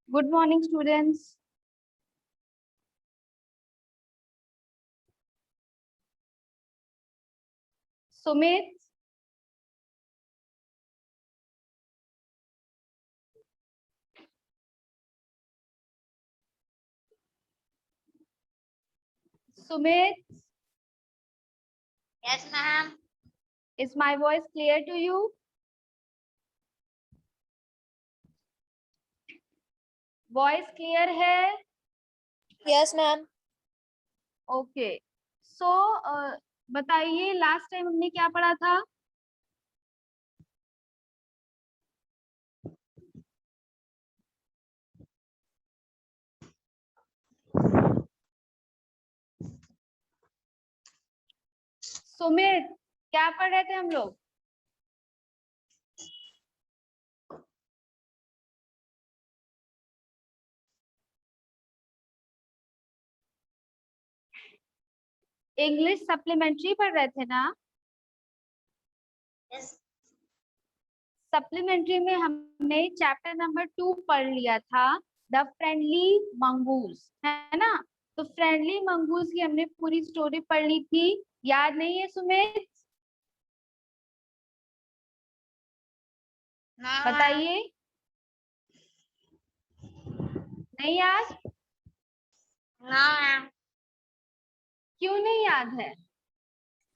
Good morning, students. Sumit, Sumit, Yes, ma'am. is my voice clear to you? Voice clear है? Yes, ma'am. Okay. So, बताइए last time हमने क्या पढ़ा था? सुमित, क्या पढ़ रहे थे हम लोग? इंग्लिश सप्लीमेंट्री पढ़ रहे थे ना? Yes. सप्लीमेंट्री में हमने चैप्टर नंबर 2 पढ़ लिया था, द फ्रेंडली मंगूस, है ना? तो फ्रेंडली मंगूस की हमने पूरी स्टोरी पढ़ ली थी, याद नहीं है सुमित? No, बताइए, नहीं याद? no, ma'am. क्यों नहीं याद है?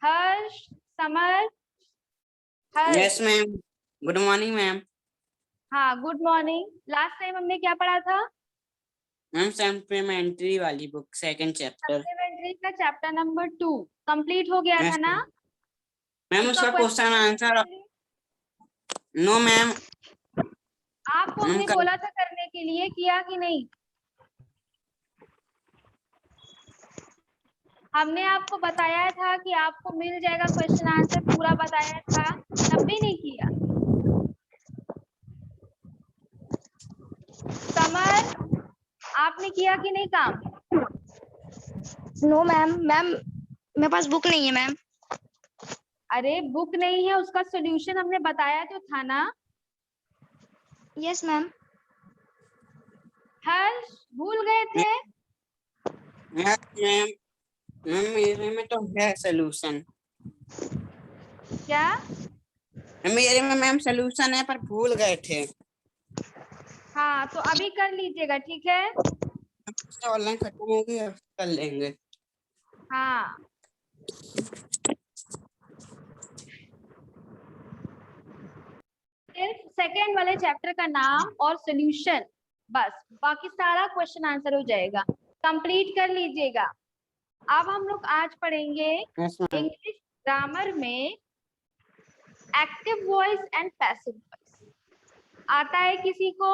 Harsh, Samar, Harsh. Yes ma'am, good morning ma'am. हाँ, गुड मॉर्निंग। लास्ट टाइम हमने क्या पढ़ा था? मैम सप्लीमेंट्री वाली बुक सेकंड चैप्टर। सप्लीमेंट्री का चैप्टर नंबर 2 कंप्लीट हो गया था ना? मैम उसका क्वेश्चन आंसर नो मैम। आपको हमने बोला था करने के लिए, किया कि नहीं? हमने आपको बताया था कि आपको मिल जाएगा क्वेश्चन आंसर, पूरा बताया था, तब भी नहीं किया। समर, आपने किया कि नहीं काम? नो मैम, मेरे पास बुक नहीं है मैम। अरे बुक नहीं है, उसका सॉल्यूशन हमने बताया तो था ना? Yes ma'am. हर्ष, भूल गए थे? मैम मेरे में तो है सोल्यूशन। क्या? मेरे में मैम सोल्यूशन है पर भूल गए थे। हाँ, तो अभी कर लीजिएगा, ठीक है? ऑनलाइन खत्म हो गई, अब कर लेंगे। हाँ, सिर्फ सेकेंड वाले चैप्टर का नाम और सॉल्यूशन, बस, बाकी सारा क्वेश्चन आंसर हो जाएगा। कंप्लीट कर लीजिएगा। अब हम लोग आज पढ़ेंगे यस मैम। इंग्लिश ग्रामर में active voice and passive voice. आता है किसी को?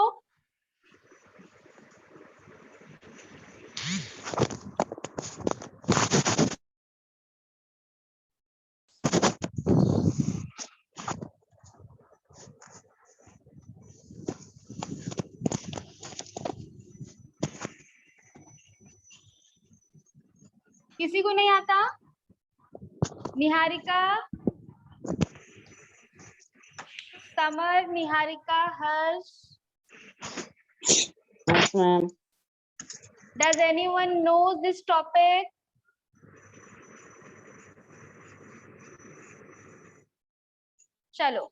किसी को नहीं आता? Niharika, summer, Niharika, Harsh. Yes ma'am. Does anyone knows this topic? चलो,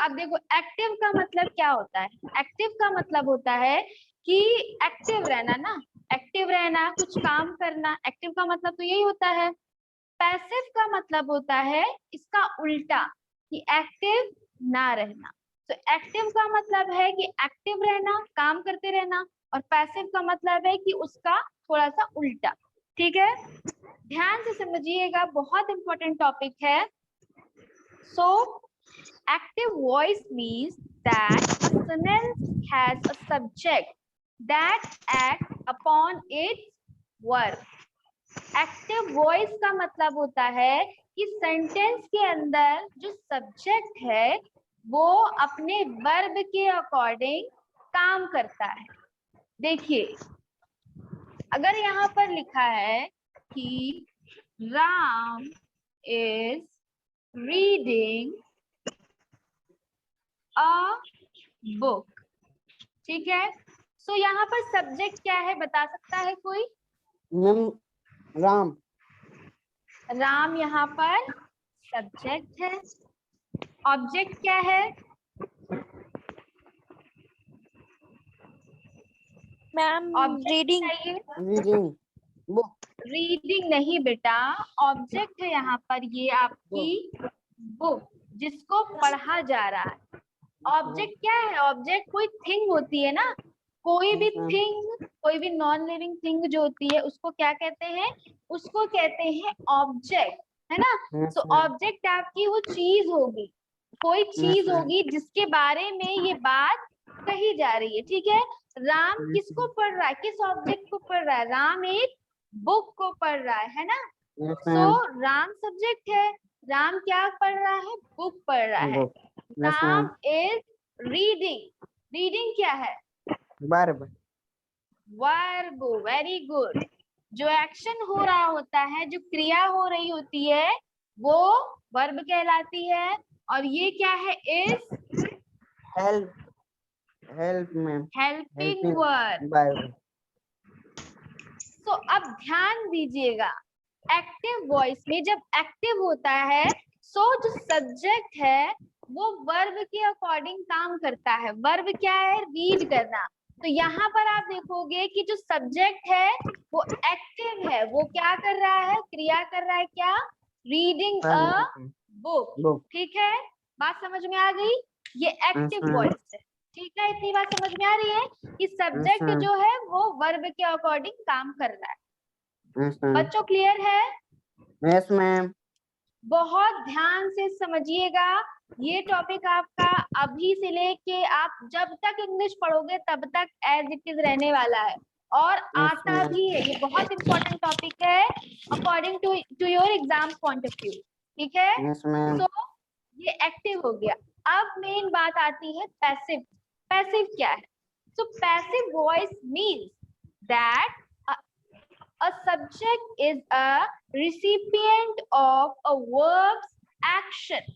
अब देखो एक्टिव का मतलब क्या होता है। एक्टिव का मतलब होता है कि एक्टिव रहना ना, एक्टिव रहना, कुछ काम करना, एक्टिव का मतलब तो यही होता है। पैसिव का मतलब होता है इसका उल्टा, कि एक्टिव ना रहना। तो एक्टिव का मतलब है कि एक्टिव रहना, काम करते रहना, और पैसिव का मतलब है कि उसका थोड़ा सा उल्टा। ठीक है, ध्यान से समझिएगा, बहुत इंपॉर्टेंट टॉपिक है। So, active voice means that a sentence has a subject that acts upon its verb. Active voice का मतलब होता है कि सेंटेंस के अंदर जो सब्जेक्ट है वो अपने वर्ब के अकॉर्डिंग काम करता है। देखिए, अगर यहाँ पर लिखा है कि Ram is reading a book, ठीक है, सो यहाँ पर सब्जेक्ट क्या है बता सकता है कोई? मैम राम। राम यहाँ पर सब्जेक्ट है। ऑब्जेक्ट क्या है? Ma'am reading. Reading book. Reading नहीं बेटा, ऑब्जेक्ट है यहाँ पर ये आपकी बुक जिसको पढ़ा जा रहा है। ऑब्जेक्ट क्या है? ऑब्जेक्ट कोई थिंग होती है ना, कोई भी थिंग, कोई भी नॉन लिविंग थिंग जो होती है उसको क्या कहते हैं? उसको कहते हैं ऑब्जेक्ट, है ना। तो ऑब्जेक्ट आपकी वो चीज होगी, कोई चीज होगी जिसके बारे में ये बात कही जा रही है, ठीक है। राम किसको पढ़ रहा है? किस ऑब्जेक्ट को पढ़ रहा है? राम एक बुक को पढ़ रहा है ना। सो राम सब्जेक्ट है, राम क्या पढ़ रहा है? बुक पढ़ रहा है। Ram is reading. रीडिंग क्या है? वर्ब। Verb, very good. जो एक्शन हो रहा होता है, जो क्रिया हो रही होती है वो वर्ब कहलाती है। और ये क्या है? Is help. Help ma'am. Helping verb. तो अब ध्यान दीजिएगा, एक्टिव वॉइस में जब एक्टिव होता है सो जो सब्जेक्ट है वो वर्ब के अकॉर्डिंग काम करता है। वर्ब क्या है? रीड करना। तो यहाँ पर आप देखोगे कि जो सब्जेक्ट है वो एक्टिव है, वो क्या कर रहा है? क्रिया कर रहा है, क्या? Reading a book. ठीक है, बात समझ में आ गई? ये एक्टिव वॉइस है, ठीक है। इतनी बात समझ में आ रही है कि सब्जेक्ट जो है वो वर्ब के अकॉर्डिंग काम कर रहा है। बच्चों क्लियर है? Yes ma'am. बहुत ध्यान से समझिएगा, ये टॉपिक आपका अभी से लेके आप जब तक इंग्लिश पढ़ोगे तब तक एज इट इज रहने वाला है और आता भी है। ये बहुत इंपॉर्टेंट टॉपिक है according to your exam point of view, ठीक है। Yes ma'am. तो ये एक्टिव हो गया। अब मेन बात आती है पैसिव। पैसिव क्या है? So passive voice means that a subject is a recipient of a verb's action.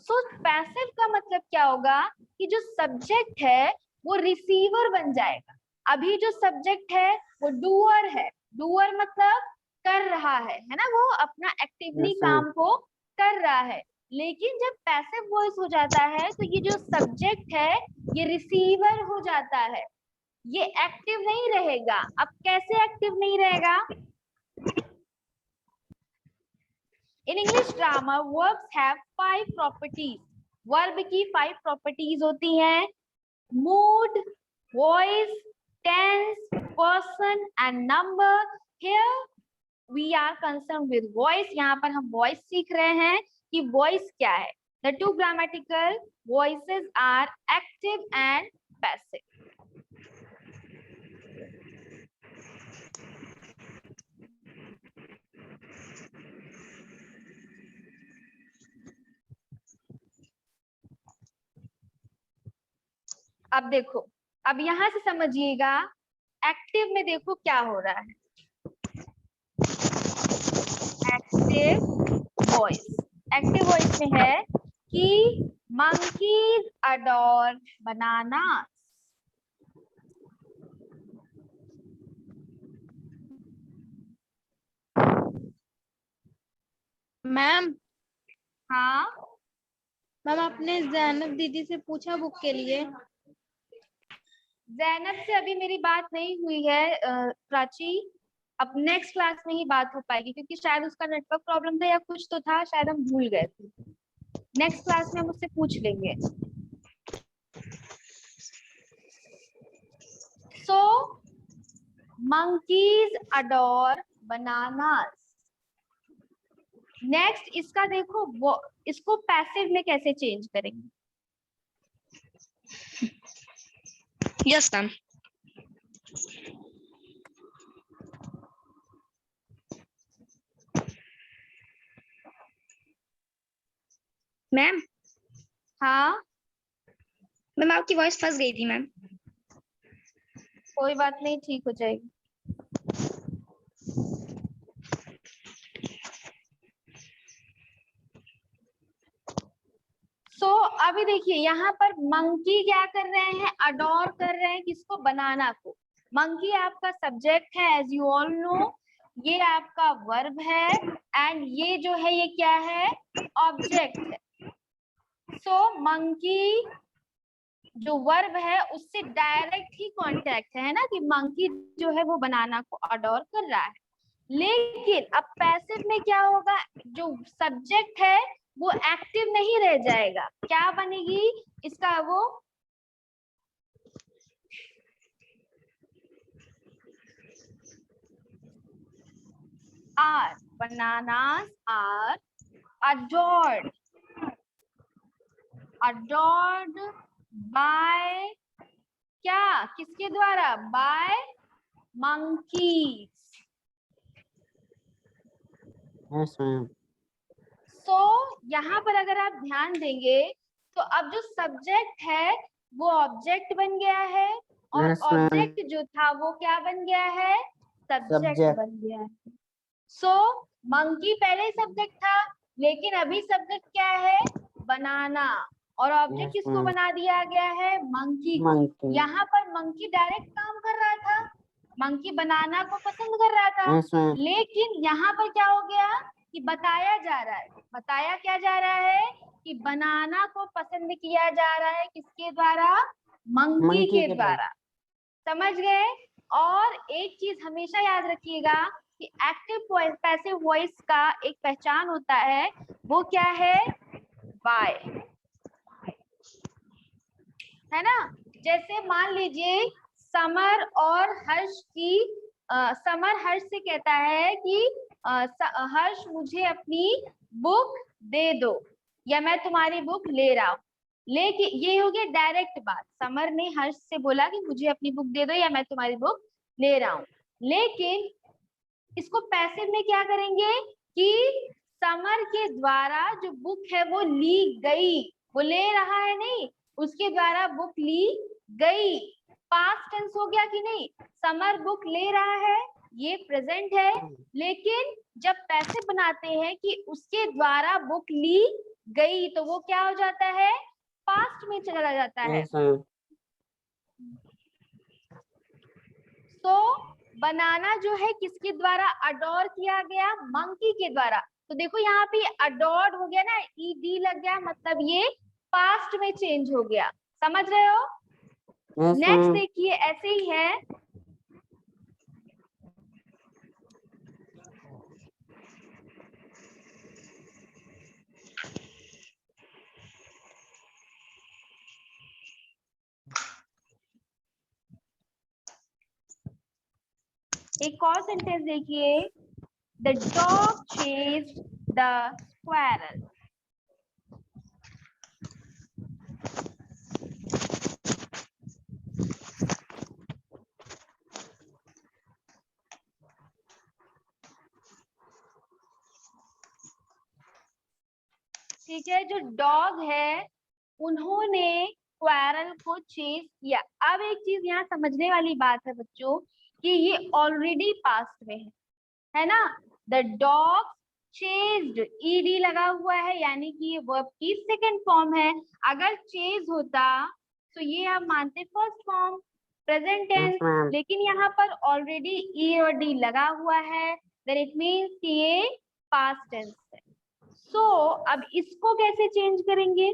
So passive का मतलब क्या होगा कि जो सब्जेक्ट है वो रिसीवर बन जाएगा। अभी जो सब्जेक्ट है वो डूअर है। डूअर मतलब कर रहा है ना, वो अपना एक्टिवली काम को कर रहा है। लेकिन जब पैसिव वॉइस हो जाता है तो ये जो सब्जेक्ट है ये रिसीवर हो जाता है, ये एक्टिव नहीं रहेगा। अब कैसे एक्टिव नहीं रहेगा? In English drama verbs have 5 properties. Verb की 5 प्रॉपर्टीज होती हैं: mood, voice, tense, person and number. Here we are concern with voice. यहाँ पर हम वॉइस सीख रहे हैं कि वॉइस क्या है। The two grammatical voices are active and passive. अब देखो, अब यहां से समझिएगा एक्टिव में देखो क्या हो रहा है। एक्टिव वॉइस, एक्टिव वॉइस में है कि monkeys adore bananas. मैम हाँ मैम आपने जैनब दीदी से पूछा बुक के लिए? जैनब से अभी मेरी बात नहीं हुई है प्राची। अब नेक्स्ट क्लास में ही बात हो पाएगी क्योंकि शायद उसका नेटवर्क प्रॉब्लम था या कुछ तो था, शायद हम भूल गए थे। नेक्स्ट क्लास में हम उससे पूछ लेंगे। सो monkeys adore bananas. नेक्स्ट इसका देखो, वो इसको पैसिव में कैसे चेंज करेंगे? Yes ma'am. मैम हाँ मैम आपकी वॉइस फंस गई थी मैम। कोई बात नहीं, ठीक हो जाएगी। सो अभी देखिए यहाँ पर मंकी क्या कर रहे हैं, अडोर कर रहे हैं किसको, बनाना को। मंकी आपका सब्जेक्ट है एज यू ऑल नो, ये आपका वर्ब है एंड ये जो है ये क्या है, ऑब्जेक्ट है। सो मंकी जो वर्ब है उससे डायरेक्ट ही कांटेक्ट है ना, कि मंकी जो है वो बनाना को अडोर कर रहा है। लेकिन अब पैसिव में क्या होगा, जो सब्जेक्ट है वो एक्टिव नहीं रह जाएगा, क्या बनेगी इसका, वो are, bananas are adored, adored by, क्या, किसके द्वारा, by monkeys. Yes, ma'am. So यहाँ पर अगर आप ध्यान देंगे तो अब जो सब्जेक्ट है वो ऑब्जेक्ट बन गया है और Yes, ma'am. ऑब्जेक्ट जो था वो क्या बन गया है, सब्जेक्ट Subject. बन गया है। सो मंकी पहले सब्जेक्ट था लेकिन अभी सब्जेक्ट क्या है, बनाना, और ऑब्जेक्ट Yes, किसको ma'am. बना दिया गया है, मंकी को। Monkey. यहाँ पर मंकी डायरेक्ट काम कर रहा था, मंकी बनाना को पसंद कर रहा था, Yes, ma'am. लेकिन यहाँ पर क्या हो गया कि बताया जा रहा है, बताया क्या जा रहा है कि बनाना को पसंद किया जा रहा है, किसके द्वारा, मंकी Monkey के के द्वारा। समझ गए। और एक चीज हमेशा याद रखिएगा कि एक्टिव पैसिव वॉइस का एक पहचान होता है, वो क्या है, बाय, है ना। जैसे मान लीजिए समर और हर्ष की, समर हर्ष से कहता है कि हर्ष मुझे अपनी बुक दे दो, या मैं तुम्हारी बुक ले रहा हूँ। लेकिन ये हो गया डायरेक्ट बात, समर ने हर्ष से बोला कि मुझे अपनी बुक दे दो या मैं तुम्हारी बुक ले रहा हूँ। लेकिन इसको पैसिव में क्या करेंगे कि समर के द्वारा जो बुक है वो ली गई, वो ले रहा है नहीं, उसके द्वारा बुक ली गई। पास्ट टेंस हो गया कि नहीं, समर बुक ले रहा है, ये प्रेजेंट है, लेकिन जब पैसिव बनाते हैं कि उसके द्वारा बुक ली गई तो वो क्या हो जाता है, पास्ट में चला जाता है। Yes, ma'am. तो बनाना जो है किसके द्वारा अडोर किया गया, मंकी के द्वारा। तो देखो यहाँ पे अडोर्ड हो गया ना, ईडी लग गया, मतलब ये पास्ट में चेंज हो गया। समझ रहे हो। Yes, next ma'am. देखिए ऐसे ही है, एक और सेंटेंस देखिए, द डॉग चेज्ड द स्क्वारल। ठीक है, जो डॉग है उन्होंने स्क्वारल को चेज किया। अब एक चीज यहाँ समझने वाली बात है बच्चों कि ये ऑलरेडी पास्ट में है ना। द डॉग चेज्ड, ईडी लगा हुआ है यानी कि ये वर्ब की सेकंड फॉर्म है। अगर चेज होता तो ये हम मानते first form, present tense, Yes, ma'am. लेकिन यहाँ पर ऑलरेडी ई और डी लगा हुआ है, देन इट मीन्स कि ये पास्ट टेंस है। सो अब इसको कैसे चेंज करेंगे,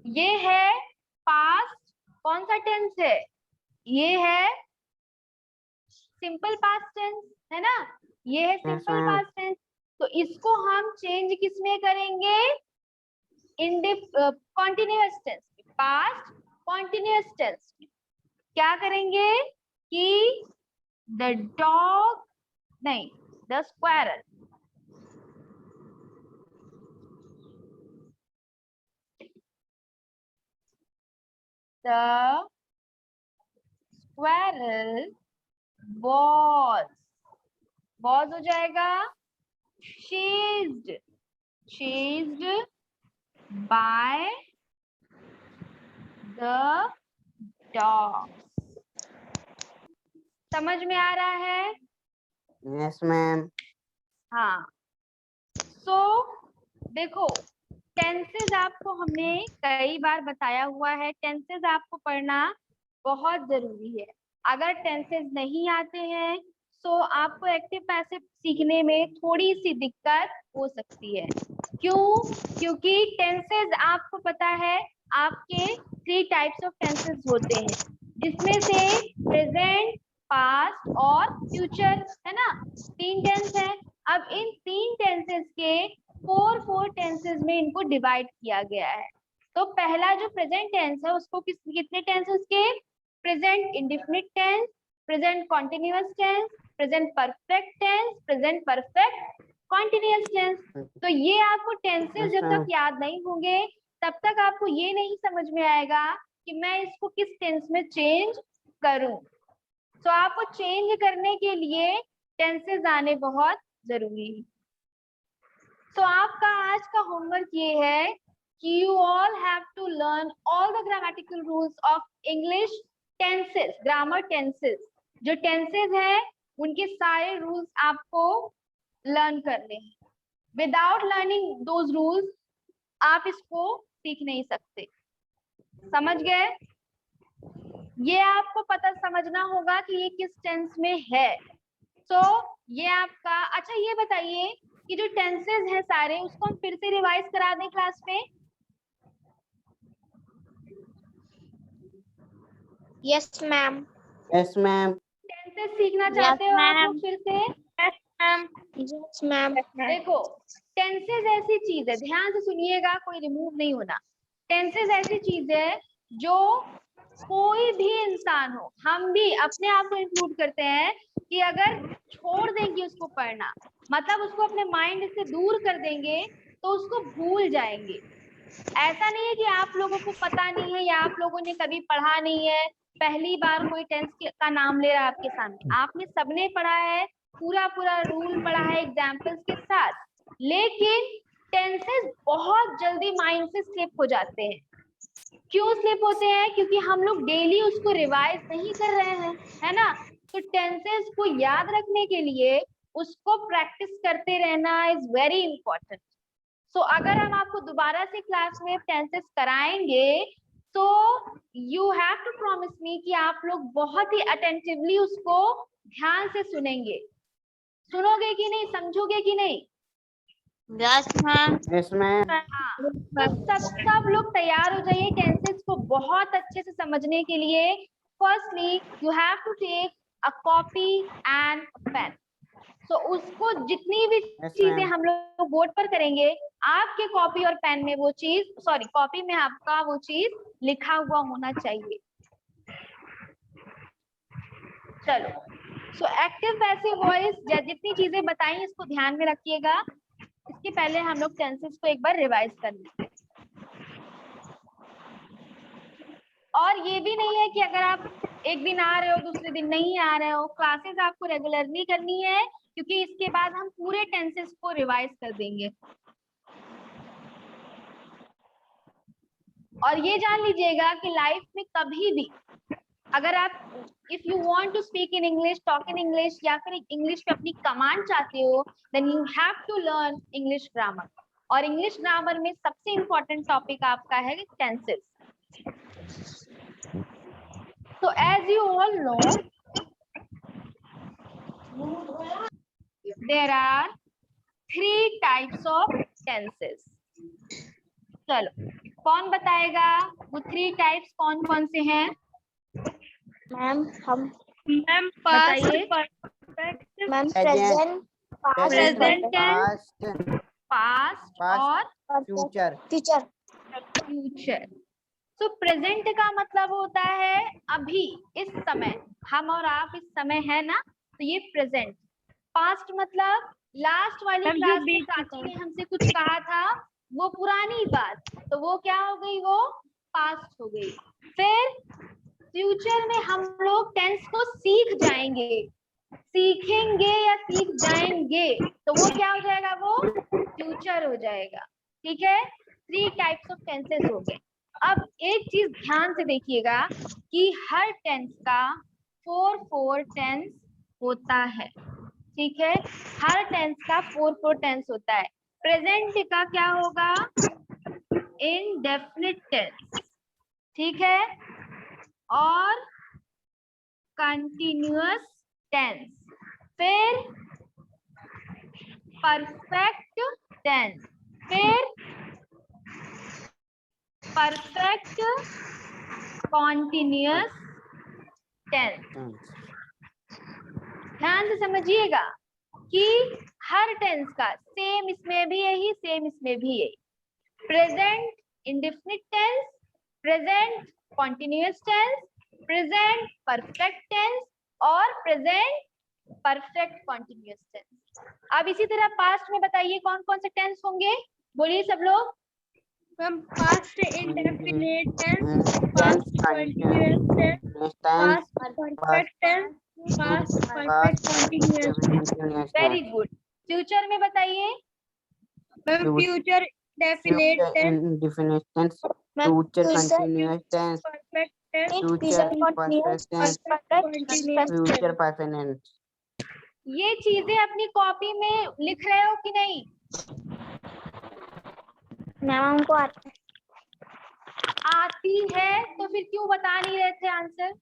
ये है पास्ट, कौन सा टेंस है, ये है सिंपल पास्ट टेंस, है ना, ये है सिंपल ma'am. Past tense. तो इसको हम चेंज किस में करेंगे, continuous tense, past continuous tense. क्या करेंगे कि द डॉग, नहीं, the squirrel, the squirrel was हो जाएगा chased, chased by the dog। समझ में आ रहा है। Yes, ma'am. हाँ, सो देखो टेंसेस आपको हमने कई बार बताया हुआ है, टेंसेस आपको पढ़ना बहुत जरूरी है। अगर टेंसेस नहीं आते हैं तो आपको एक्टिव पैसिव सीखने में थोड़ी सी दिक्कत हो सकती है। क्यों? क्योंकि टेंसेस आपको पता है आपके 3 टाइप्स ऑफ टेंसेस होते हैं, जिसमें से प्रेजेंट, पास्ट और फ्यूचर, है ना? 3 टेंस है। अब इन 3 टेंसेस के 4 टेंसेस में इनको डिवाइड किया गया है। तो पहला जो प्रेजेंट टेंस है उसको कितने टेंस उसके? Present indefinite tense, present continuous tense, present perfect tense, present perfect continuous tense. तो ये आपको टेंसेस जब तक याद नहीं होंगे तब तक आपको ये नहीं समझ में आएगा कि मैं इसको किस टेंस में चेंज करूं। तो आपको चेंज करने के लिए टेंसेस आने बहुत जरूरी है। तो आपका आज का होमवर्क ये है कि you all have to learn all the grammatical rules of English tenses, grammar tenses. जो टेंसेस है उनके सारे रूल्स आपको लर्न करने हैं। विदाउट लर्निंग दोज रूल्स आप इसको सीख नहीं सकते। समझ गए? ये आपको पता समझना होगा कि ये किस टेंस में है। तो ये आपका, अच्छा ये बताइए कि जो टेंसेस हैं सारे उसको हम फिर से रिवाइज करा दें क्लास में? Yes ma'am. Yes ma'am. Tenses सीखना चाहते हो आप लोग फिर से? Yes ma'am. देखो, टेंसेस ऐसी चीज है, ध्यान से सुनिएगा, कोई रिमूव नहीं होना। टेंसेस ऐसी चीज है जो कोई भी इंसान हो, हम भी अपने आप को इंक्लूड करते हैं कि अगर छोड़ देंगे उसको पढ़ना, मतलब उसको अपने माइंड से दूर कर देंगे तो उसको भूल जाएंगे। ऐसा नहीं है कि आप लोगों को पता नहीं है या आप लोगों ने कभी पढ़ा नहीं है, पहली बार कोई टेंस का नाम ले रहा है आपके सामने। आपने सबने पढ़ा है, पूरा पूरा रूल पढ़ा है एग्जाम्पल्स के साथ, लेकिन टेंसेस बहुत जल्दी माइंड से स्लिप हो जाते हैं। क्यों स्लिप होते हैं? क्योंकि हम लोग डेली उसको रिवाइज नहीं कर रहे हैं, है ना? तो टेंसेस को याद रखने के लिए उसको प्रैक्टिस करते रहना इज वेरी इंपॉर्टेंट। सो अगर हम आपको दोबारा से क्लास में टेंसेस कराएंगे तो you have to promise me कि आप लोग बहुत ही अटेंटिवली उसको ध्यान से सुनेंगे। सुनोगे कि नहीं? समझोगे कि नहीं? Yes ma'am. Yes ma'am. हाँ, तो सब लोग तैयार हो जाइए टेंसेस को बहुत अच्छे से समझने के लिए। Firstly you have to take a copy and pen. तो उसको जितनी भी चीजें हम लोग बोर्ड पर करेंगे, आपके कॉपी और पेन में वो चीज, सॉरी कॉपी में आपका वो चीज लिखा हुआ होना चाहिए। चलो, सो एक्टिव पैसिव वॉइस जितनी चीजें बताई इसको ध्यान में रखिएगा। इसके पहले हम लोग टेंसेस को एक बार रिवाइज कर लेते हैं। और ये भी नहीं है कि अगर आप एक दिन आ रहे हो दूसरे दिन नहीं आ रहे हो, क्लासेस आपको रेगुलरली करनी है, क्योंकि इसके बाद हम पूरे टेंसेस को रिवाइज कर देंगे। और ये जान लीजिएगा कि लाइफ में कभी भी अगर आप if you want to speak in English, talk in English, या फिर इंग्लिश में अपनी कमांड चाहते हो, then you have to learn English grammar. और इंग्लिश ग्रामर में सबसे इंपॉर्टेंट टॉपिक आपका है tenses. So as you all know, there are 3 types of tenses. चलो, कौन बताएगा वो 3 टाइप्स कौन कौन से हैं? मैम हम बताइए। Ma'am present, present tense, past, past और फ्यूचर। फ्यूचर। तो प्रेजेंट का मतलब होता है अभी, इस समय, हम और आप इस समय है ना, तो ये प्रेजेंट। पास्ट मतलब लास्ट वाली क्लास में काची ने हमसे कुछ कहा था, वो पुरानी बात, तो वो क्या हो गई? वो पास्ट हो गई। फिर फ्यूचर में हम लोग टेंस को सीख जाएंगे, सीखेंगे या सीख जाएंगे, तो वो क्या हो जाएगा? वो फ्यूचर हो जाएगा। ठीक है, 3 टाइप्स ऑफ टेंसेस हो गए। अब एक चीज ध्यान से देखिएगा कि हर टेंस का 4 टेंस होता है। ठीक है, हर टेंस का 4 टेंस होता है। प्रेजेंट का क्या होगा? इंडेफिनिट टेंस, ठीक है, और कंटिन्यूअस टेंस, फिर परफेक्ट टेंस, फिर परफेक्ट कॉन्टिन्यूअस टेंस। ध्यान से समझिएगा कि हर टेंस का सेम इसमें भी यही, सेम इसमें भी यही। Present indefinite tense, present continuous tense, present perfect tense और प्रेजेंट परफेक्ट कॉन्टिन्यूअस टेंस। अब इसी तरह पास्ट में बताइए कौन कौन से टेंस होंगे, बोलिए सब लोग। Ma'am past indefinite tense, past continuous tense, past perfect tense, past perfect continuous. Very good. Future में बताइए। Ma'am future definite tense, indefinite tense, ma'am future continuous tense, perfect tense, future perfect tense, continuous future perfect tense। ये चीजें अपनी copy में लिख रहे हो कि नहीं? मैम हमको आती है तो फिर क्यों बता नहीं रहे थे आंसर?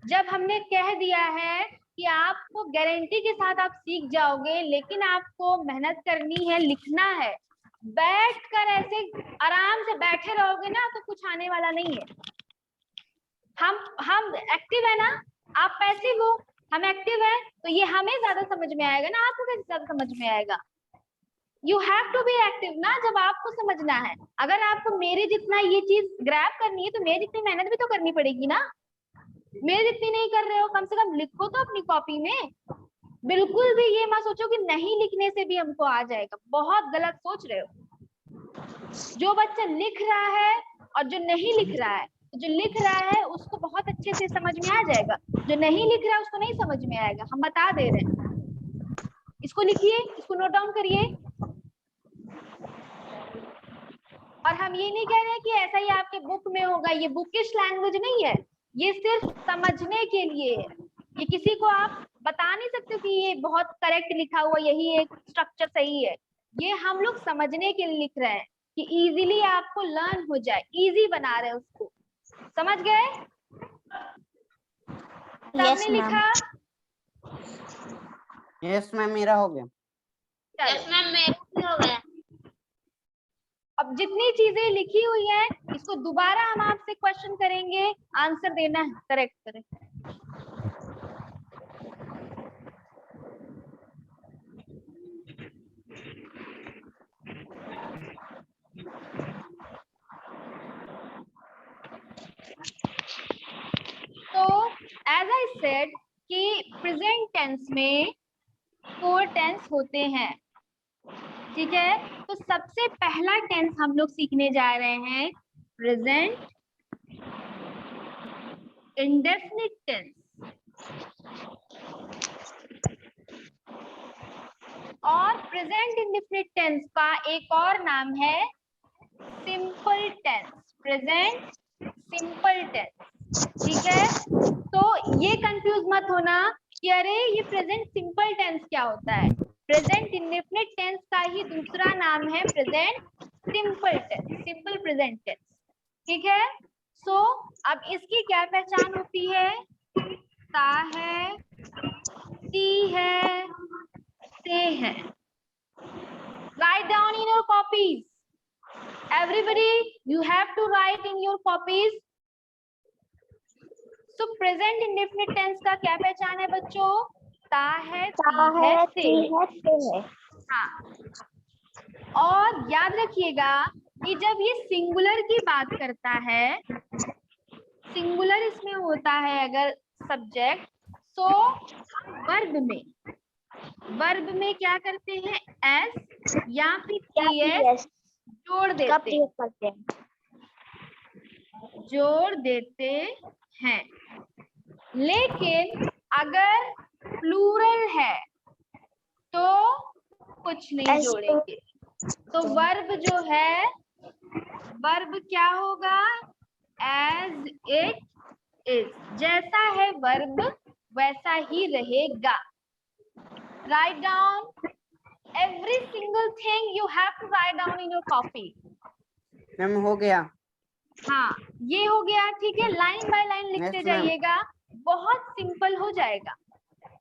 जब हमने कह दिया है कि आपको गारंटी के साथ आप सीख जाओगे, लेकिन आपको मेहनत करनी है, लिखना है, बैठकर ऐसे आराम से बैठे रहोगे ना तो कुछ आने वाला नहीं है। हम एक्टिव है ना, आप पैसिव हो, हम एक्टिव है, तो ये हमें ज्यादा समझ में आएगा ना, आपको कैसे ज्यादा समझ में आएगा? You have to be active ना, जब आपको समझना है। अगर आपको मेरे जितना ये चीज ग्रैब करनी है तो मेरे जितनी मेहनत भी तो करनी पड़ेगी ना। मेरे जितनी नहीं कर रहे हो, कम से कम लिखो तो अपनी कॉपी में। बिल्कुल भी ये मत सोचो कि नहीं लिखने से भी हमको आ जाएगा, बहुत गलत सोच रहे हो। जो बच्चा लिख रहा है और जो नहीं लिख रहा है, जो लिख रहा है उसको बहुत अच्छे से समझ में आ जाएगा, जो नहीं लिख रहा है उसको नहीं समझ में आएगा, हम बता दे रहे हैं। इसको लिखिए, इसको नोट डाउन करिए। और हम ये नहीं कह रहे कि ऐसा ही आपके बुक में होगा, ये बुकिश लैंग्वेज नहीं है, ये सिर्फ समझने के लिए है। ये किसी को आप बता नहीं सकते कि ये बहुत करेक्ट लिखा हुआ, यही एक स्ट्रक्चर सही है। ये हम लोग समझने के लिए लिख रहे हैं कि इजीली आपको लर्न हो जाए, इजी बना रहे हैं उसको। समझ गए? सबने लिखा? यस मैम, मेरा हो गया। यस मैम, मेरा भी हो गया। अब जितनी चीजें लिखी हुई है इसको दोबारा हम आपसे क्वेश्चन करेंगे, आंसर देना है, करेक्ट करें। तो एज आई सेड कि प्रेजेंट टेंस में 4 टेंस होते हैं, ठीक है। तो सबसे पहला टेंस हम लोग सीखने जा रहे हैं प्रेजेंट इंडेफिनिट टेंस। और प्रेजेंट इंडेफिनिट टेंस का एक और नाम है simple tense, present simple tense, ठीक है। तो ये कंफ्यूज मत होना कि अरे ये प्रेजेंट सिंपल टेंस क्या होता है। प्रेजेंट इंडेफिनिट टेंस का ही दूसरा नाम है present simple tense, simple present tense, ठीक है। सो अब इसकी क्या पहचान होती है? ता है, ती है, से है। Write down in your copies, everybody you have to write in your copies. So present indefinite tense का क्या पहचान है बच्चों? ता है, ती है, से है। हाँ, और याद रखिएगा कि जब ये सिंगुलर की बात करता है, सिंगुलर इसमें होता है अगर सब्जेक्ट, तो वर्ब में क्या करते हैं? एस या फिर टीएस जोड़ देते हैं। लेकिन अगर प्लूरल है तो कुछ नहीं जोड़ेंगे। तो वर्ब जो है, वर्ब क्या होगा? एज इट इज, जैसा है वर्ब वैसा ही रहेगा। Write down every single thing you have to write down in your copy. Ma'am हो गया। हाँ ये हो गया, ठीक है। लाइन बाय लाइन लिखते Yes, ma'am. जाइएगा, बहुत सिंपल हो जाएगा।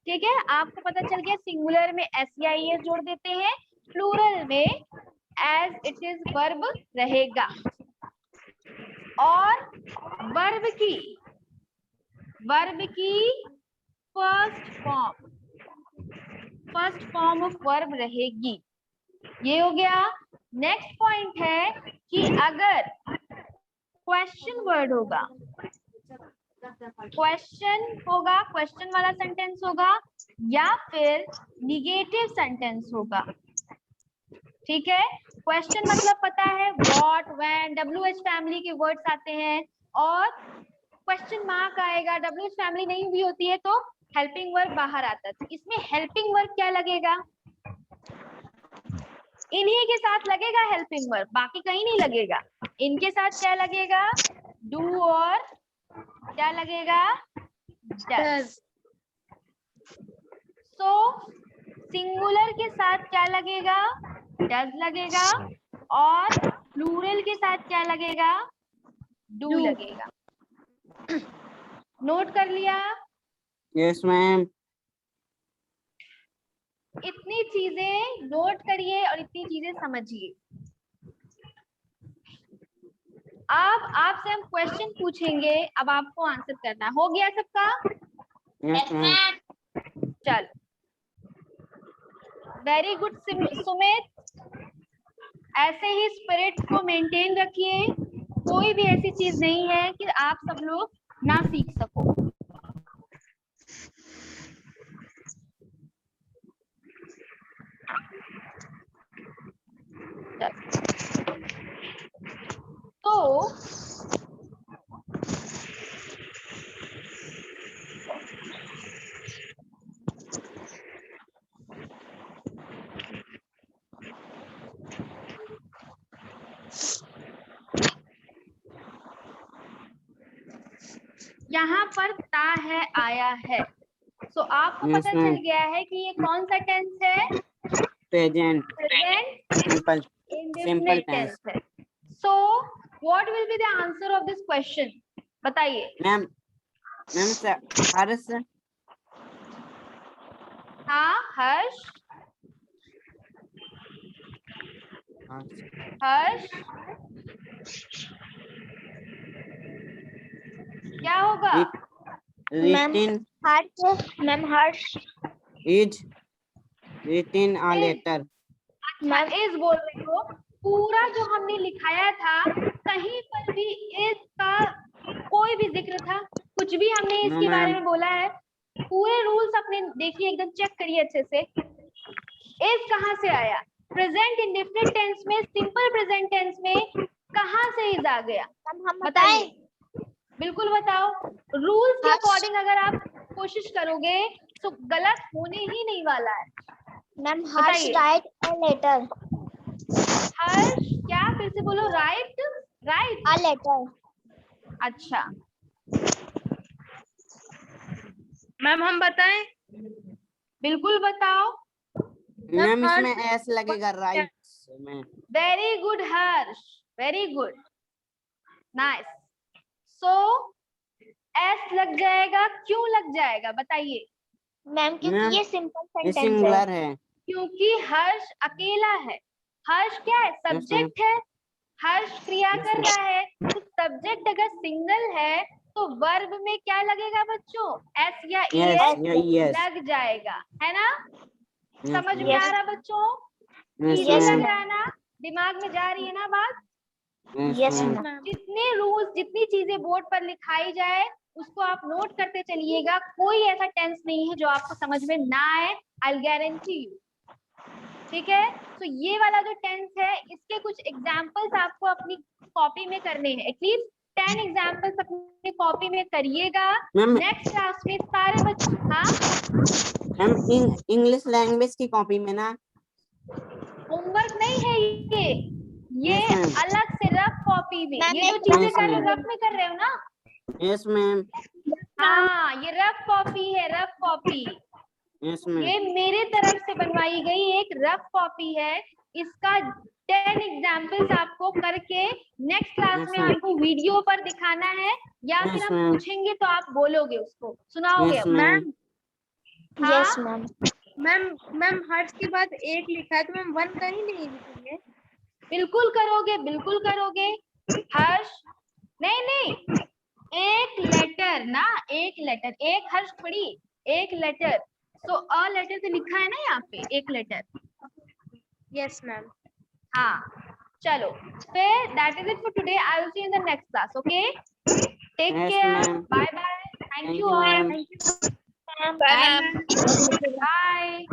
ठीक है, आपको पता चल गया सिंगुलर में एस या एस जोड़ देते हैं, प्लूरल में एज इट इज वर्ब रहेगा। और वर्ब की फर्स्ट फॉर्म ऑफ वर्ब रहेगी। ये हो गया। नेक्स्ट पॉइंट है कि अगर क्वेश्चन वर्ड होगा, क्वेश्चन वाला सेंटेंस होगा, या फिर निगेटिव सेंटेंस होगा। ठीक है, क्वेश्चन मतलब पता है व्हाट, व्हेन, WH फैमिली के वर्ड्स आते हैं, और क्वेश्चन मार्क आएगा। WH फैमिली नहीं भी होती है तो हेल्पिंग वर्ब बाहर आता है। तो इसमें हेल्पिंग वर्ब क्या लगेगा? इन्हीं के साथ लगेगा हेल्पिंग वर्ब, बाकी कहीं नहीं लगेगा। इनके साथ क्या लगेगा? डू, और क्या लगेगा? डज। सो सिंगुलर के साथ क्या लगेगा? डज लगेगा, और प्लूरल के साथ क्या लगेगा? डू लगेगा। नोट कर लिया? Yes ma'am. इतनी चीजें नोट करिए और इतनी चीजें समझिए। अब आपसे हम क्वेश्चन पूछेंगे, अब आपको आंसर करना है। हो गया सबका? Yes ma'am. चल, वेरी गुड सुमित, ऐसे ही स्पिरिट को मेंटेन रखिए। कोई भी ऐसी चीज नहीं है कि आप सब लोग ना सीख सको। तो यहाँ पर ता है आया है, तो आपको Yes, पता ma'am. चल गया है कि ये कौन सा टेंस है? Present present simple indefinite tense. Tense है। So what will be the answer of this question? बताइए। मैम हर्ष। हाँ हर्ष, हर्ष क्या होगा? written ma'am Harsh. is written a letter। अच्छा इज बोल रही हो। पूरा जो हमने लिखाया था, कहीं पर भी इज का कोई भी जिक्र था? कुछ भी हमने No, इसके बारे ma'am. में बोला है? पूरे रूल्स अपने देखिए, एकदम चेक करिए अच्छे से। इज कहाँ से आया? प्रेजेंट इंडेफिनिट टेंस में, सिंपल प्रेजेंट टेंस में कहाँ से इज आ गया? हम बताइए, बिल्कुल बताओ। रूल्स के अकॉर्डिंग अगर आप कोशिश करोगे तो गलत होने ही नहीं वाला है। Ma'am Harsh write a letter. Harsh क्या? फिर से बोलो। Write a letter. अच्छा मैम हम बताएं? बिल्कुल बताओ। मैम इसमें एस लगेगा राइट में। वेरी गुड हर्ष, वेरी गुड, नाइस। सो एस लग जाएगा। क्यों लग जाएगा बताइए? मैम क्योंकि ये सिंपल ये सेंटेंस सिंगुलर है। क्योंकि हर्ष अकेला है। हर्ष क्या है? सब्जेक्ट है। हर्ष क्रिया कर रहा है, तो सब्जेक्ट अगर सिंगल है तो वर्ब में क्या लगेगा बच्चों? एस या yes, लग जाएगा, है ना? yes, समझ में yes, आ रहा बच्चों? yes, easy ma'am. लग रहा है ना? दिमाग में जा रही है ना बात? Yes, ma'am. जितने रूल्स, जितनी चीजें बोर्ड पर लिखाई जाए उसको आप नोट करते चलिएगा। कोई ऐसा टेंस नहीं है जो आपको समझ में ना आए, आई विल गारंटी यू। ठीक है, तो ये वाला जो टेंस है, इसके कुछ एग्जांपल्स आपको अपनी कॉपी में करने हैं। एटलीस्ट 10 एग्जांपल्स अपनी कॉपी में करिएगा। नेक्स्ट क्लास में सारे बच्चे, हाँ मैम इंग्लिश लैंग्वेज की कॉपी में ना होमवर्क नहीं है ये Yes, ma'am. अलग से रफ कॉपी में। मैम, ये जो एक चीजें Yes, कर रहे हो ma'am. रफ में कर रहे हो ना? Yes ma'am. हाँ ये रफ कॉपी है, रफ कॉपी। Yes ma'am. ये मेरे तरफ से बनवाई गई एक रफ कॉपी है। इसका 10 एग्जाम्पल्स आपको करके नेक्स्ट क्लास Yes, में ma'am. आपको वीडियो पर दिखाना है, या Yes, फिर हम ma'am. पूछेंगे तो आप बोलोगे, उसको सुनाओगे Yes, अब। ma'am. हाँ यस मैम। मैम हर्ष के बाद एक लिखा है तो मैम 1 कहीं नहीं लिखेंगे? बिल्कुल करोगे, बिल्कुल करोगे हर्ष। नहीं नहीं, एक लेटर ना, एक लेटर, एक हर्ष थोड़ी, एक लेटर। तो अ लेटर से लिखा है ना यहाँ पे, एक लेटर। Yes ma'am. हाँ चलो, फिर that is it for today. I will see in the next class. Okay, take Yes, care, ma'am. Bye bye, thank Thank you you, all, ma'am. Thank you ma'am. Bye ma'am. Bye.